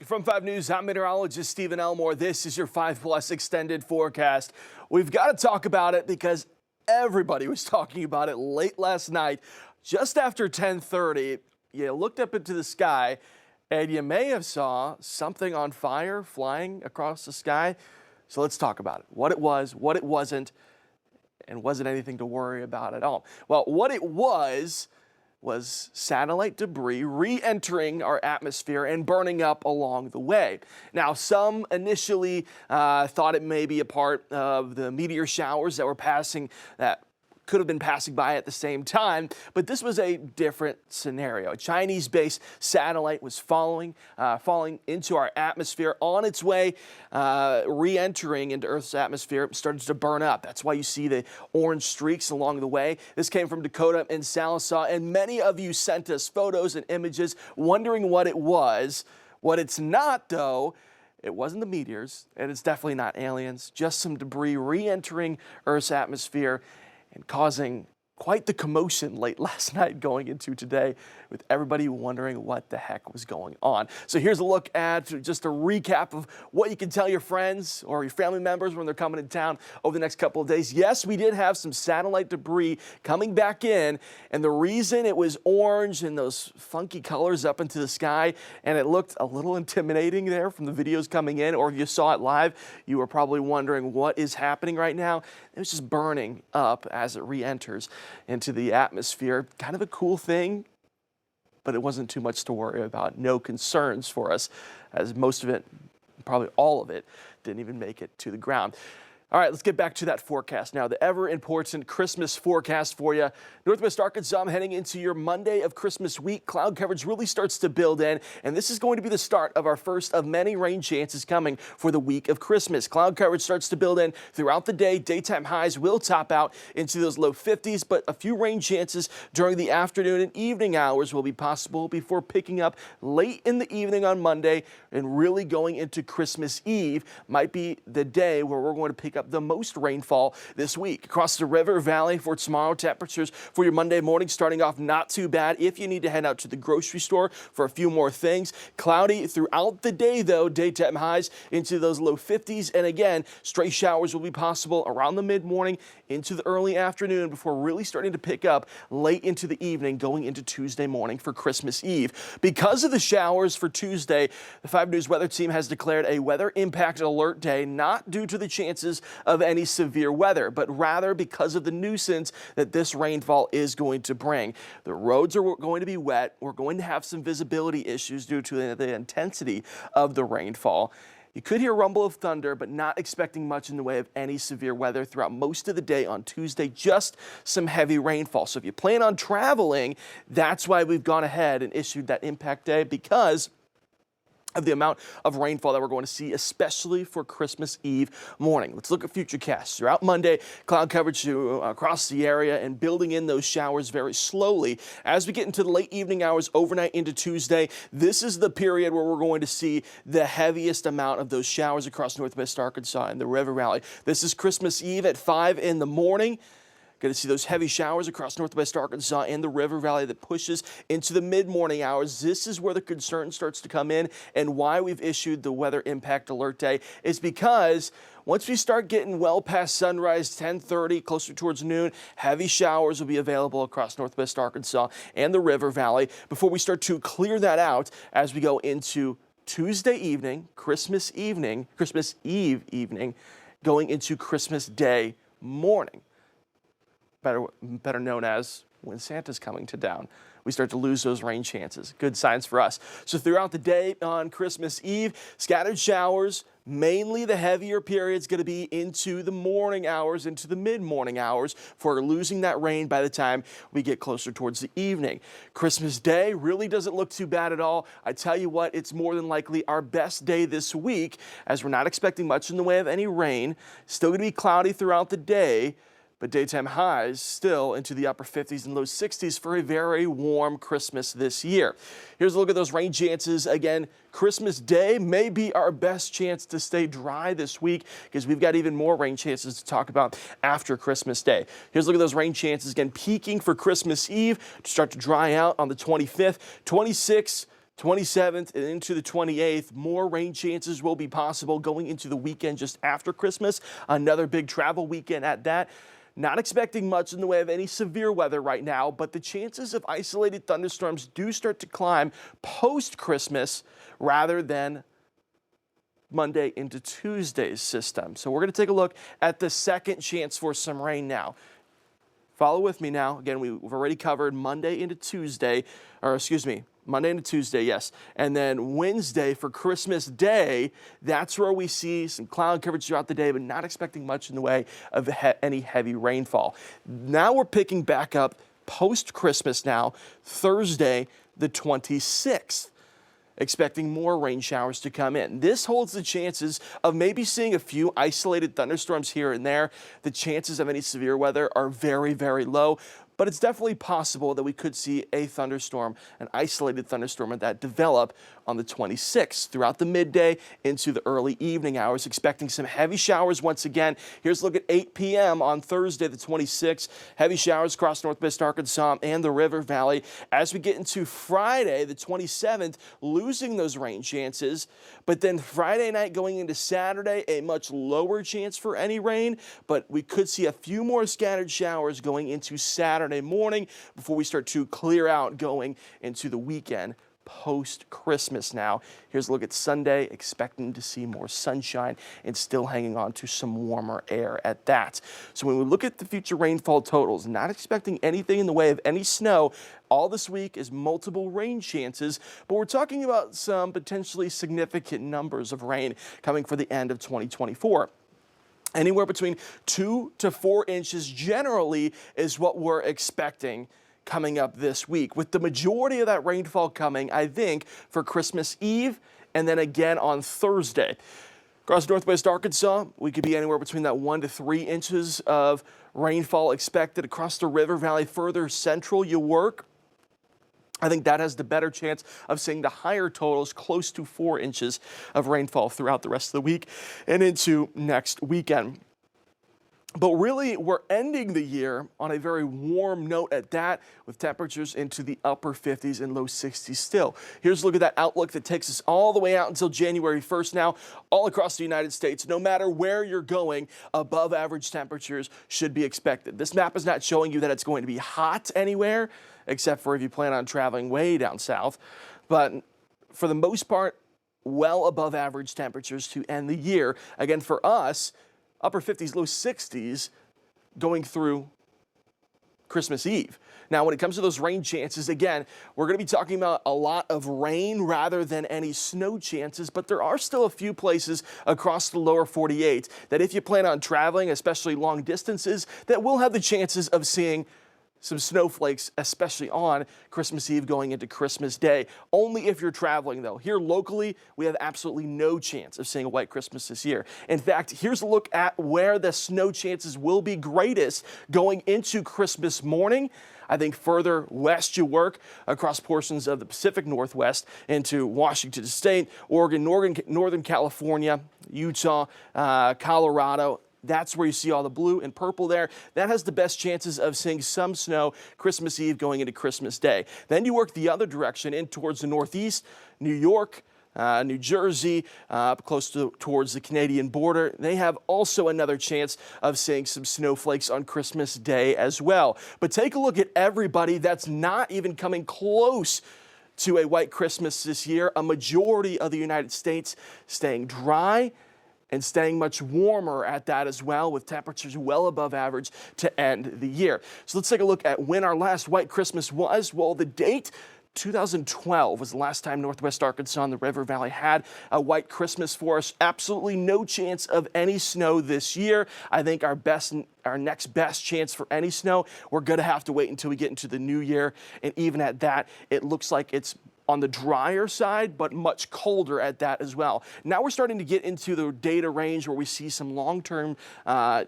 From 5 News, I'm meteorologist Stephen Elmore. This is your 5+ extended forecast. We've got to talk about it because everybody was talking about it late last night. Just after 10:30, you looked up into the sky and you may have saw something on fire flying across the sky. So let's talk about it. What it was, what it wasn't, and wasn't anything to worry about at all. Well, what it was satellite debris re-entering our atmosphere and burning up along the way. Now, some initially thought it may be a part of the meteor showers that were passing, that could have been passing by at the same time, but this was a different scenario. A Chinese-based satellite was falling into our atmosphere on its way, re-entering into Earth's atmosphere, started to burn up. That's why you see the orange streaks along the way. This came from Dakota and Sallisaw, and many of you sent us photos and images wondering what it was. What it's not, though, it wasn't the meteors, and it's definitely not aliens, just some debris re-entering Earth's atmosphere and causing quite the commotion late last night going into today, with everybody wondering what the heck was going on. So here's a look at just a recap of what you can tell your friends or your family members when they're coming in town over the next couple of days. Yes, we did have some satellite debris coming back in, and the reason it was orange and those funky colors up into the sky, and it looked a little intimidating there from the videos coming in, or if you saw it live, you were probably wondering what is happening right now. It was just burning up as it re-enters into the atmosphere. Kind of a cool thing, but it wasn't too much to worry about. No concerns for us, as most of it, probably all of it, didn't even make it to the ground. All right, let's get back to that forecast now. The ever-important Christmas forecast for you. Northwest Arkansas, I'm heading into your Monday of Christmas week. Cloud coverage really starts to build in, and this is going to be the start of our first of many rain chances coming for the week of Christmas. Cloud coverage starts to build in throughout the day. Daytime highs will top out into those low 50s, but a few rain chances during the afternoon and evening hours will be possible before picking up late in the evening on Monday, and really going into Christmas Eve might be the day where we're going to pick up the most rainfall this week. Across the river valley for tomorrow, temperatures for your Monday morning starting off not too bad if you need to head out to the grocery store for a few more things. Cloudy throughout the day, though. Daytime highs into those low 50s, and again, stray showers will be possible around the mid-morning into the early afternoon before really starting to pick up late into the evening going into Tuesday morning for Christmas Eve. Because of the showers for Tuesday, the 5 News weather team has declared a weather impact alert day, not due to the chances of any severe weather, but rather because of the nuisance that this rainfall is going to bring. The roads are going to be wet. We're going to have some visibility issues due to the intensity of the rainfall. You could hear a rumble of thunder, but not expecting much in the way of any severe weather throughout most of the day on Tuesday, just some heavy rainfall. So if you plan on traveling, that's why we've gone ahead and issued that impact day, because of the amount of rainfall that we're going to see, especially for Christmas Eve morning. Let's look at futurecasts. Throughout Monday, cloud coverage across the area and building in those showers very slowly. As we get into the late evening hours overnight into Tuesday, this is the period where we're going to see the heaviest amount of those showers across Northwest Arkansas and the River Valley. This is Christmas Eve at 5 in the morning. Going to see those heavy showers across Northwest Arkansas and the River Valley that pushes into the mid-morning hours. This is where the concern starts to come in, and why we've issued the weather impact alert day is because once we start getting well past sunrise, 10:30, closer towards noon, heavy showers will be available across Northwest Arkansas and the River Valley before we start to clear that out as we go into Tuesday evening, Christmas Eve evening, going into Christmas Day morning. Better known as when Santa's coming to town. We start to lose those rain chances. Good signs for us. So throughout the day on Christmas Eve, scattered showers, mainly the heavier period's going to be into the morning hours, into the mid-morning hours, for losing that rain by the time we get closer towards the evening. Christmas Day really doesn't look too bad at all. I tell you what, it's more than likely our best day this week, as we're not expecting much in the way of any rain. Still going to be cloudy throughout the day, but daytime highs still into the upper 50s and low 60s for a very warm Christmas this year. Here's a look at those rain chances. Again, Christmas Day may be our best chance to stay dry this week, because we've got even more rain chances to talk about after Christmas Day. Here's a look at those rain chances again, peaking for Christmas Eve to start to dry out on the 25th, 26th, 27th and into the 28th, more rain chances will be possible going into the weekend just after Christmas. Another big travel weekend at that. Not expecting much in the way of any severe weather right now, but the chances of isolated thunderstorms do start to climb post-Christmas rather than Monday into Tuesday's system. So we're going to take a look at the second chance for some rain now. Follow with me now. Again, we've already covered Monday into Tuesday, Monday into Tuesday, yes. And then Wednesday for Christmas Day, that's where we see some cloud coverage throughout the day, but not expecting much in the way of any heavy rainfall. Now we're picking back up post-Christmas now, Thursday the 26th. Expecting more rain showers to come in. This holds the chances of maybe seeing a few isolated thunderstorms here and there. The chances of any severe weather are very, very low, but it's definitely possible that we could see a thunderstorm, an isolated thunderstorm that develop on the 26th throughout the midday into the early evening hours, expecting some heavy showers once again. Here's a look at 8 p.m. on Thursday the 26th. Heavy showers across northwest Arkansas and the River Valley. As we get into Friday the 27th, losing those rain chances, but then Friday night going into Saturday, a much lower chance for any rain, but we could see a few more scattered showers going into Saturday morning before we start to clear out going into the weekend post-Christmas now. Here's a look at Sunday, expecting to see more sunshine and still hanging on to some warmer air at that. So when we look at the future rainfall totals, not expecting anything in the way of any snow. All this week is multiple rain chances, but we're talking about some potentially significant numbers of rain coming for the end of 2024. Anywhere between 2 to 4 inches generally is what we're expecting coming up this week, with the majority of that rainfall coming, I think, for Christmas Eve and then again on Thursday. Across northwest Arkansas, we could be anywhere between that 1 to 3 inches of rainfall expected. Across the River Valley, further central you work, I think that has the better chance of seeing the higher totals, close to 4 inches of rainfall throughout the rest of the week and into next weekend. But really, we're ending the year on a very warm note at that, with temperatures into the upper 50s and low 60s still. Here's a look at that outlook that takes us all the way out until January 1st now, all across the United States. No matter where you're going, above average temperatures should be expected. This map is not showing you that it's going to be hot anywhere, except for if you plan on traveling way down south. But for the most part, well above average temperatures to end the year. Again, for us, upper 50s, low 60s going through Christmas Eve. Now, when it comes to those rain chances, again, we're going to be talking about a lot of rain rather than any snow chances, but there are still a few places across the lower 48 that if you plan on traveling, especially long distances, that will have the chances of seeing some snowflakes, especially on Christmas Eve going into Christmas Day. Only if you're traveling, though. Here locally, we have absolutely no chance of seeing a white Christmas this year. In fact, here's a look at where the snow chances will be greatest going into Christmas morning. I think further west you work across portions of the Pacific Northwest into Washington State, Oregon, Northern California, Utah, Colorado. That's where you see all the blue and purple there. That has the best chances of seeing some snow Christmas Eve going into Christmas Day. Then you work the other direction in towards the Northeast, New York, New Jersey, towards the Canadian border. They have also another chance of seeing some snowflakes on Christmas Day as well. But take a look at everybody that's not even coming close to a white Christmas this year. A majority of the United States staying dry and staying much warmer at that as well, with temperatures well above average to end the year. So let's take a look at when our last white Christmas was. Well, the date 2012 was the last time northwest Arkansas and the River Valley had a white Christmas for us. Absolutely no chance of any snow this year. I think our next best chance for any snow, we're going to have to wait until we get into the new year. And even at that, it looks like it's on the drier side, but much colder at that as well. Now we're starting to get into the data range where we see some long-term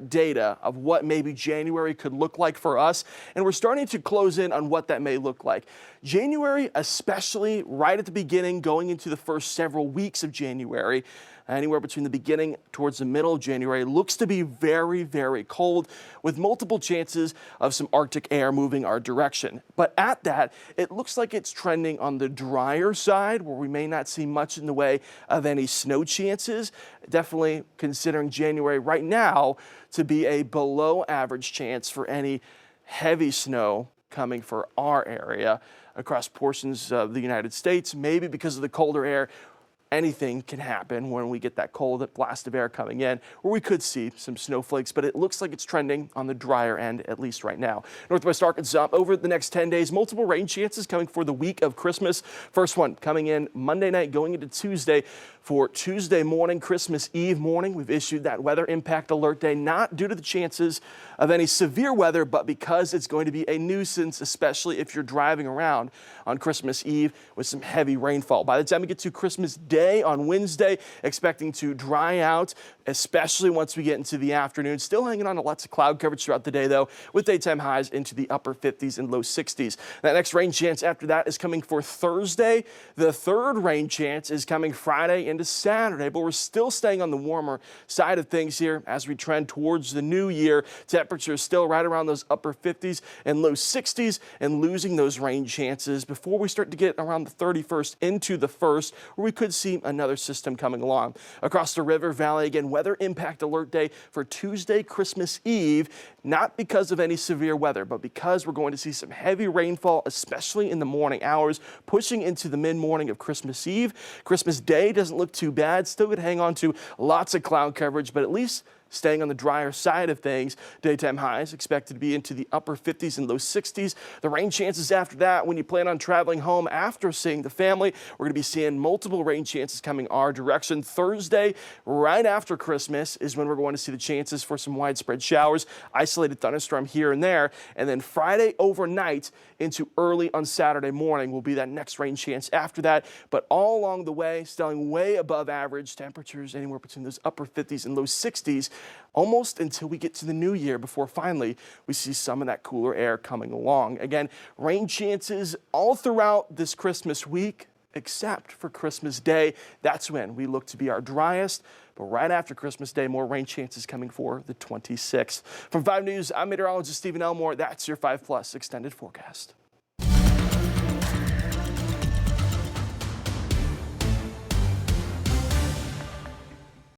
data of what maybe January could look like for us, and we're starting to close in on what that may look like. January, especially right at the beginning, going into the first several weeks of January, anywhere between the beginning towards the middle of January, looks to be very, very cold, with multiple chances of some Arctic air moving our direction. But at that, it looks like it's trending on the drier side where we may not see much in the way of any snow chances. Definitely considering January right now to be a below average chance for any heavy snow coming for our area across portions of the United States. Maybe because of the colder air, anything can happen when we get that cold blast of air coming in, where we could see some snowflakes, but it looks like it's trending on the drier end, at least right now. Northwest Arkansas, over the next 10 days, multiple rain chances coming for the week of Christmas. First one coming in Monday night, going into Tuesday. For Tuesday morning, Christmas Eve morning, we've issued that weather impact alert day, not due to the chances of any severe weather, but because it's going to be a nuisance, especially if you're driving around on Christmas Eve with some heavy rainfall. By the time we get to Christmas Day on Wednesday, expecting to dry out, especially once we get into the afternoon. Still hanging on to lots of cloud coverage throughout the day, though, with daytime highs into the upper 50s and low 60s. That next rain chance after that is coming for Thursday. The third rain chance is coming Friday into Saturday, but we're still staying on the warmer side of things here as we trend towards the new year. Temperatures still right around those upper 50s and low 60s, and losing those rain chances before we start to get around the 31st into the 1st, where we could see another system coming along. Across the river valley, again, weather impact alert day for Tuesday, Christmas Eve, not because of any severe weather, but because we're going to see some heavy rainfall, especially in the morning hours, pushing into the mid-morning of Christmas Eve. Christmas Day doesn't look too bad. Still could hang on to lots of cloud coverage, but at least staying on the drier side of things. Daytime highs expected to be into the upper 50s and low 60s. The rain chances after that, when you plan on traveling home after seeing the family, we're going to be seeing multiple rain chances coming our direction. Thursday, right after Christmas, is when we're going to see the chances for some widespread showers, isolated thunderstorm here and there. And then Friday overnight into early on Saturday morning will be that next rain chance after that. But all along the way, staying way above average temperatures, anywhere between those upper 50s and low 60s, almost until we get to the new year, before finally we see some of that cooler air coming along. Again, rain chances all throughout this Christmas week, except for Christmas Day. That's when we look to be our driest. But right after Christmas Day, more rain chances coming for the 26th. From 5 News, I'm meteorologist Stephen Elmore. That's your 5+ extended forecast.